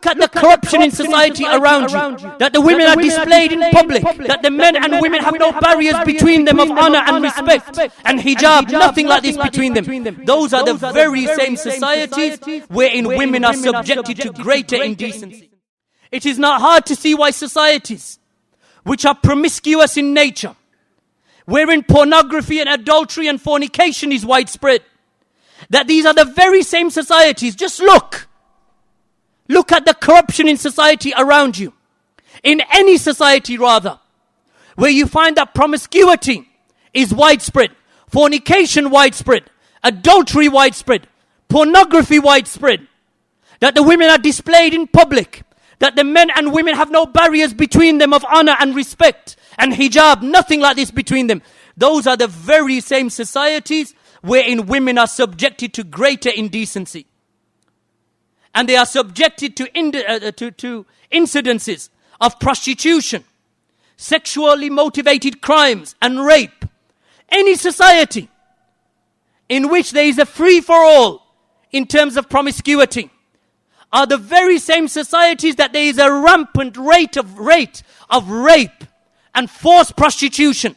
Look at the corruption in society around you. That the women are displayed in public. That the men and women have no barriers between them of honor and respect. And hijab, nothing like this between them. Those are the very same societies wherein women are subjected to greater indecency. It is not hard to see why societies which are promiscuous in nature, wherein pornography and adultery and fornication is widespread, that these are the very same societies. Just look at the corruption in society around you. In any society rather, where you find that promiscuity is widespread, fornication widespread, adultery widespread, pornography widespread, that the women are displayed in public, that the men and women have no barriers between them of honor and respect, and hijab, nothing like this between them. Those are the very same societies wherein women are subjected to greater indecency. And they are subjected to incidences of prostitution, sexually motivated crimes and rape. Any society in which there is a free-for-all in terms of promiscuity are the very same societies that there is a rampant rate of rape and forced prostitution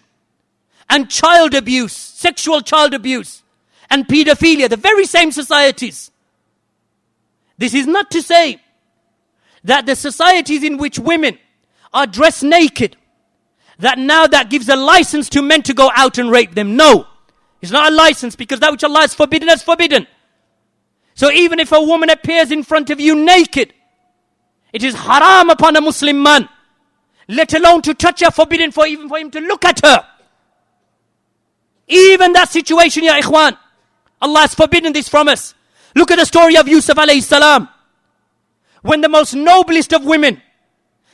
and child abuse, sexual child abuse and pedophilia. The very same societies. This is not to say that the societies in which women are dressed naked, that now that gives a license to men to go out and rape them. No, it's not a license, because that which Allah has forbidden is forbidden. So even if a woman appears in front of you naked, it is haram upon a Muslim man, let alone to touch her, forbidden for even for him to look at her. Even that situation, ya ikhwan, Allah has forbidden this from us. Look at the story of Yusuf alayhi salam. When the most noblest of women,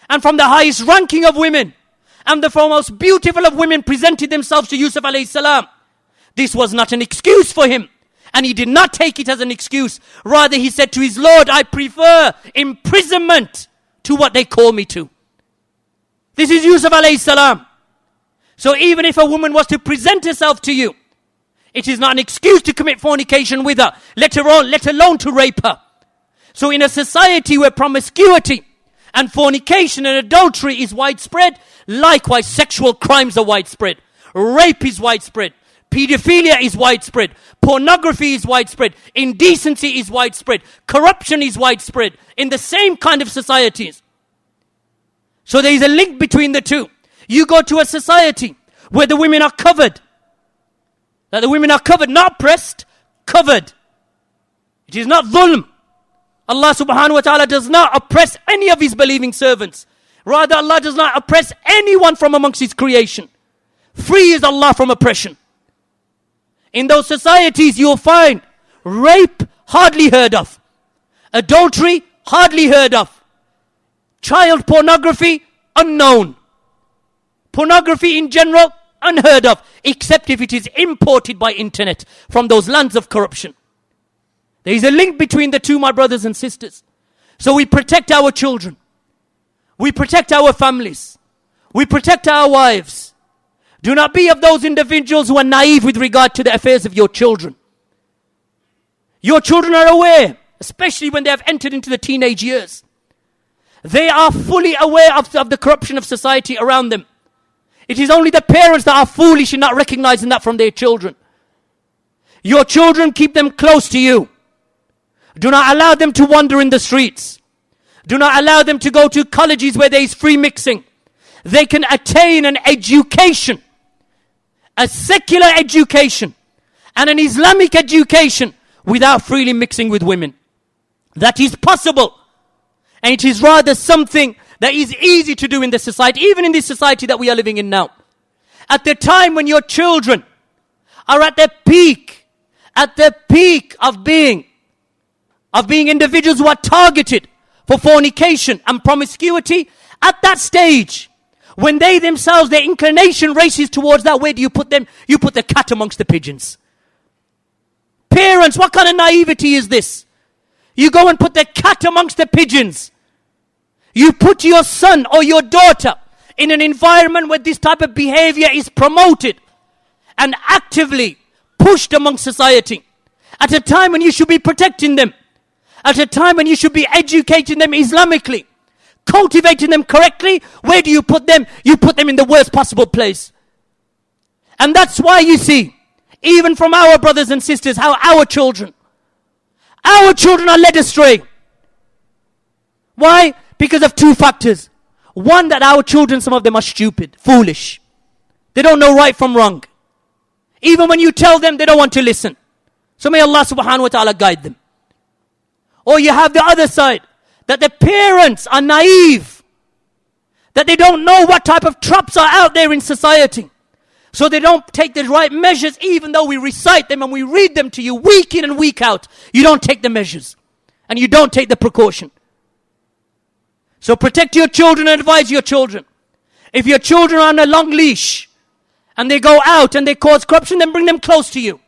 and from the highest ranking of women, and the most beautiful of women presented themselves to Yusuf alayhi salam, this was not an excuse for him. And he did not take it as an excuse. Rather, he said to his Lord, I prefer imprisonment to what they call me to. This is Yusuf alayhi salam. So even if a woman was to present herself to you, it is not an excuse to commit fornication with her, let alone to rape her. So in a society where promiscuity and fornication and adultery is widespread, likewise sexual crimes are widespread. Rape is widespread. Pedophilia is widespread. Pornography is widespread. Indecency is widespread. Corruption is widespread in the same kind of societies. So there is a link between the two. You go to a society where the women are covered. That the women are covered, not oppressed, covered. It is not dhulm. Allah subhanahu wa ta'ala does not oppress any of his believing servants. Rather, Allah does not oppress anyone from amongst his creation. Free is Allah from oppression. In those societies you will find rape hardly heard of. Adultery hardly heard of. Child pornography unknown. Pornography in general unheard of, except if it is imported by internet from those lands of corruption. There is a link between the two, my brothers and sisters. So we protect our children. We protect our families. We protect our wives. Do not be of those individuals who are naive with regard to the affairs of your children. Your children are aware, especially when they have entered into the teenage years. They are fully aware of the corruption of society around them. It is only the parents that are foolish in not recognizing that from their children. Your children, keep them close to you. Do not allow them to wander in the streets. Do not allow them to go to colleges where there is free mixing. They can attain an education, a secular education, and an Islamic education without freely mixing with women. That is possible. And it is rather something that is easy to do in this society, even in this society that we are living in now. At the time when your children are at the peak of being individuals who are targeted for fornication and promiscuity, at that stage, when they themselves, their inclination races towards that, where do you put them? You put the cat amongst the pigeons. Parents, what kind of naivety is this? You go and put the cat amongst the pigeons. You put your son or your daughter in an environment where this type of behavior is promoted and actively pushed among society. At a time when you should be protecting them. At a time when you should be educating them Islamically, cultivating them correctly, where do you put them? You put them in the worst possible place. And that's why you see, even from our brothers and sisters, how our children are led astray. Why? Because of two factors. One, that our children, some of them are stupid, foolish. They don't know right from wrong. Even when you tell them, they don't want to listen. So may Allah subhanahu wa ta'ala guide them. Or you have the other side, that the parents are naive, that they don't know what type of traps are out there in society. So they don't take the right measures, even though we recite them and we read them to you week in and week out. You don't take the measures. And you don't take the precaution. So protect your children and advise your children. If your children are on a long leash and they go out and they cause corruption, then bring them close to you.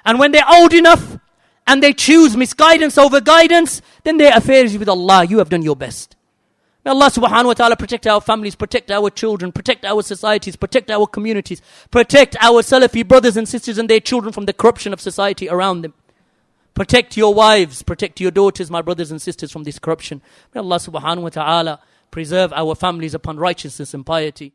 And when they're old enough and they choose misguidance over guidance, then their affairs with Allah. You have done your best. May Allah subhanahu wa ta'ala protect our families, protect our children, protect our societies, protect our communities, protect our Salafi brothers and sisters and their children from the corruption of society around them. Protect your wives, protect your daughters, my brothers and sisters, from this corruption. May Allah subhanahu wa ta'ala preserve our families upon righteousness and piety.